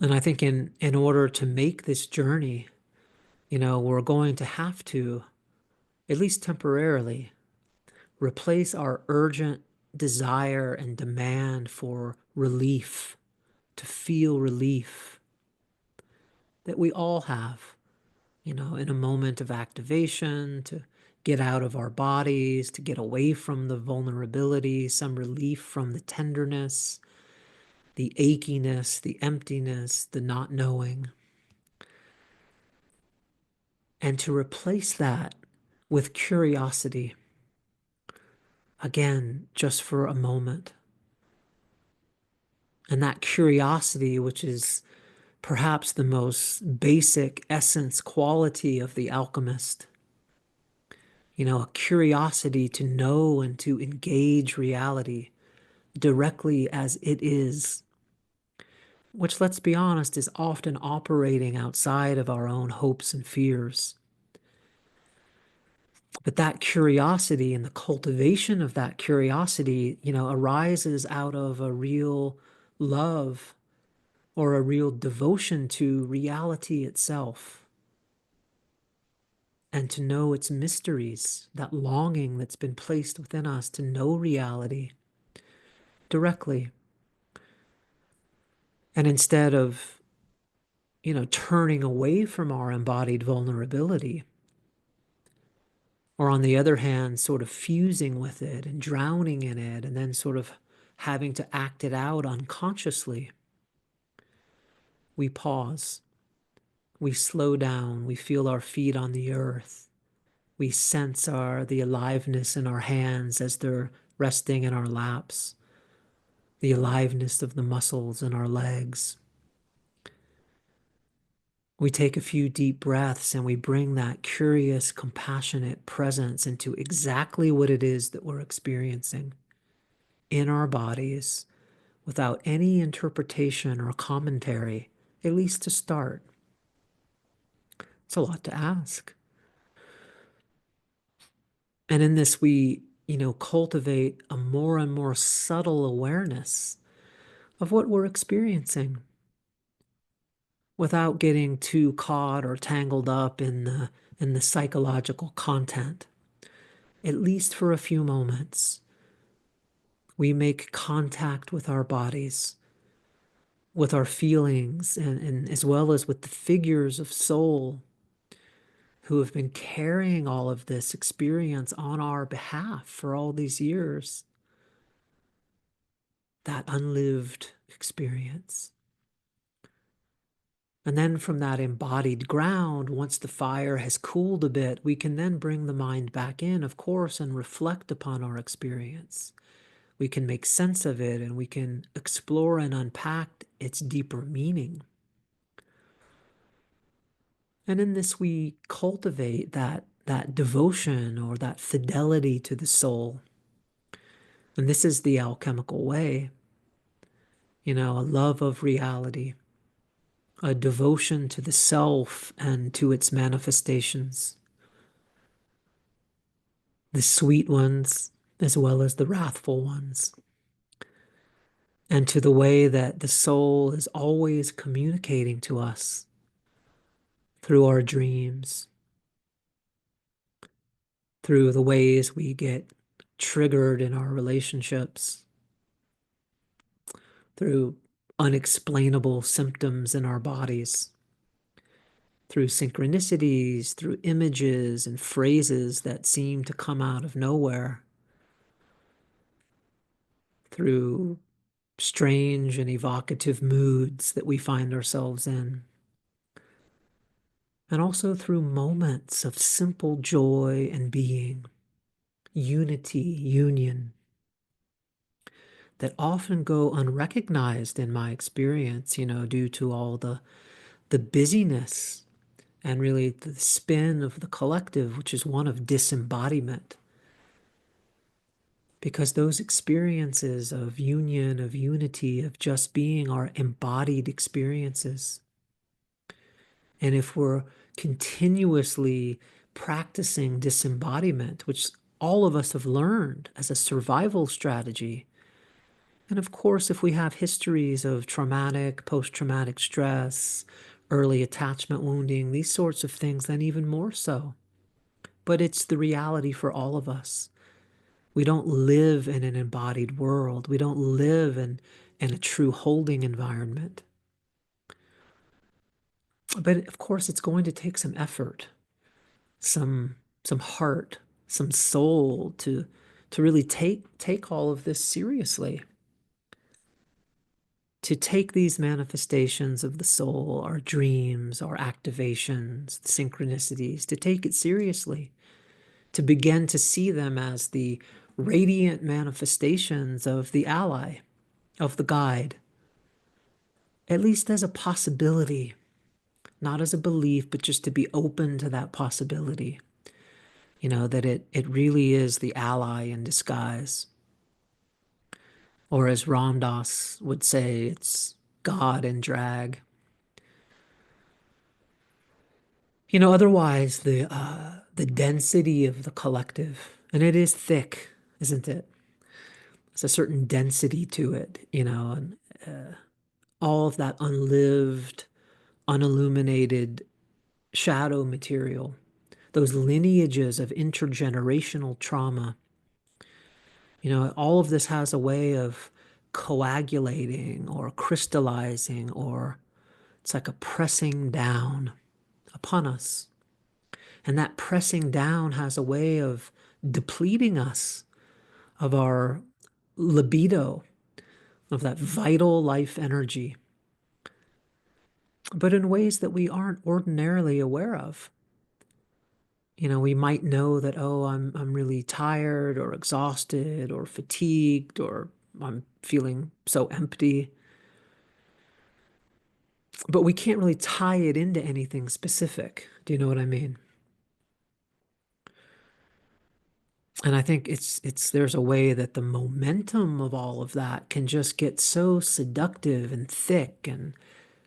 And I think in order to make this journey, we're going to have to, at least temporarily, replace our urgent desire and demand for relief, to feel relief that we all have, in a moment of activation, to get out of our bodies, to get away from the vulnerability, some relief from the tenderness, the achiness, the emptiness, the not knowing, and to replace that with curiosity, again, just for a moment. And that curiosity, which is perhaps the most basic essence quality of the alchemist, a curiosity to know and to engage reality directly as it is, which, let's be honest, is often operating outside of our own hopes and fears. But that curiosity and the cultivation of that curiosity, arises out of a real love or a real devotion to reality itself and to know its mysteries, that longing that's been placed within us to know reality directly. And instead of, turning away from our embodied vulnerability, or on the other hand, sort of fusing with it and drowning in it, and then sort of having to act it out unconsciously, we pause, we slow down, we feel our feet on the earth, we sense the aliveness in our hands as they're resting in our laps, the aliveness of the muscles in our legs. We take a few deep breaths and we bring that curious, compassionate presence into exactly what it is that we're experiencing in our bodies without any interpretation or commentary, at least to start. It's a lot to ask. And in this, we, cultivate a more and more subtle awareness of what we're experiencing without getting too caught or tangled up in the psychological content. At least for a few moments, we make contact with our bodies, with our feelings, and as well as with the figures of soul who have been carrying all of this experience on our behalf for all these years, that unlived experience. And then from that embodied ground, once the fire has cooled a bit, we can then bring the mind back in, of course, and reflect upon our experience. We can make sense of it and we can explore and unpack its deeper meaning. And in this, we cultivate that devotion or that fidelity to the soul. And this is the alchemical way, a love of reality, a devotion to the self and to its manifestations, the sweet ones as well as the wrathful ones, and to the way that the soul is always communicating to us through our dreams, through the ways we get triggered in our relationships, through unexplainable symptoms in our bodies, through synchronicities, through images and phrases that seem to come out of nowhere, through strange and evocative moods that we find ourselves in, and also through moments of simple joy and being, unity, union, that often go unrecognized in my experience, due to all the busyness and really the spin of the collective, which is one of disembodiment. Because those experiences of union, of unity, of just being are embodied experiences. And if we're continuously practicing disembodiment, which all of us have learned as a survival strategy, And of course, if we have histories of traumatic, post-traumatic stress, early attachment wounding, these sorts of things, then even more so. But it's the reality for all of us. We don't live in an embodied world. We don't live in a true holding environment. But of course, it's going to take some effort, some heart, some soul to really take all of this seriously. To take these manifestations of the soul, our dreams, our activations, the synchronicities, to take it seriously, to begin to see them as the radiant manifestations of the ally, of the guide, at least as a possibility, not as a belief, but just to be open to that possibility, that it really is the ally in disguise. Or as Ram Dass would say, it's God in drag. Otherwise the density of the collective, and it is thick, isn't it? There's a certain density to it, and all of that unlived, unilluminated shadow material, those lineages of intergenerational trauma, all of this has a way of coagulating or crystallizing, or it's like a pressing down upon us. And that pressing down has a way of depleting us of our libido, of that vital life energy, but in ways that we aren't ordinarily aware of. We might know that, oh, I'm really tired or exhausted or fatigued, or I'm feeling so empty. But we can't really tie it into anything specific. Do you know what I mean? And I think there's a way that the momentum of all of that can just get so seductive and thick. And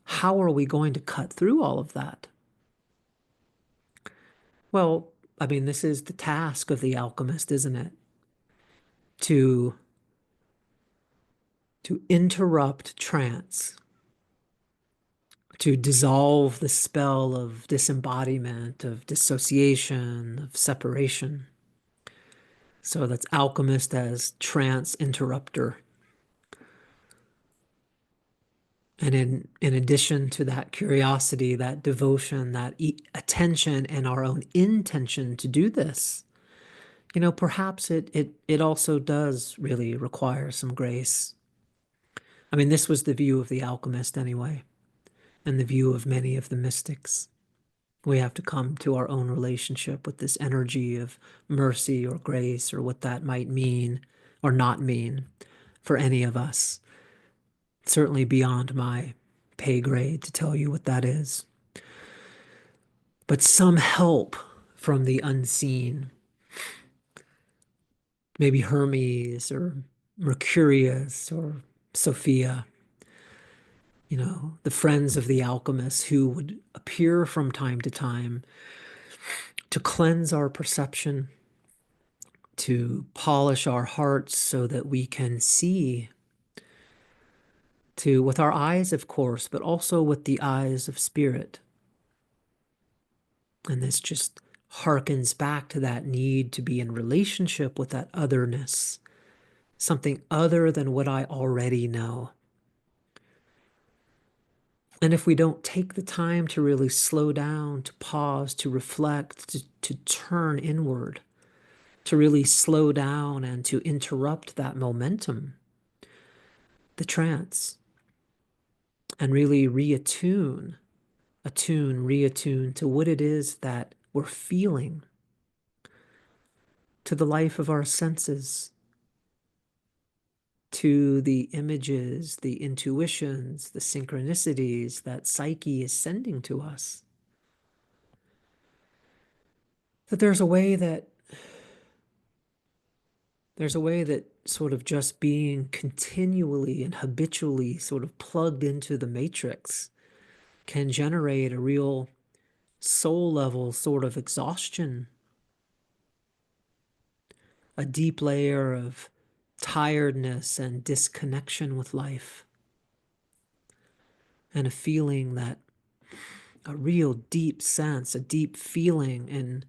how are we going to cut through all of that? Well, I mean, this is the task of the alchemist, isn't it? To interrupt trance, to dissolve the spell of disembodiment, of dissociation, of separation. So that's alchemist as trance interrupter. And in addition to that curiosity, that devotion, that attention, and our own intention to do this, perhaps it also does really require some grace. I mean, this was the view of the alchemist anyway, and the view of many of the mystics. We have to come to our own relationship with this energy of mercy or grace, or what that might mean or not mean for any of us. Certainly beyond my pay grade to tell you what that is. But some help from the unseen, maybe Hermes or Mercurius or Sophia, the friends of the alchemists who would appear from time to time to cleanse our perception, to polish our hearts so that we can see, with our eyes, of course, but also with the eyes of spirit. And this just harkens back to that need to be in relationship with that otherness, something other than what I already know. And if we don't take the time to really slow down, to pause, to reflect, to turn inward, to really slow down and to interrupt that momentum, the trance, and really reattune to what it is that we're feeling, to the life of our senses, to the images, the intuitions, the synchronicities that psyche is sending to us. That there's a way that sort of just being continually and habitually sort of plugged into the matrix can generate a real soul level sort of exhaustion, a deep layer of tiredness and disconnection with life, and a feeling that a real deep sense, a deep feeling in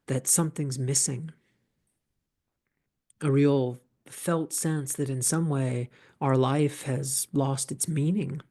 that something's missing, a real felt sense that in some way our life has lost its meaning.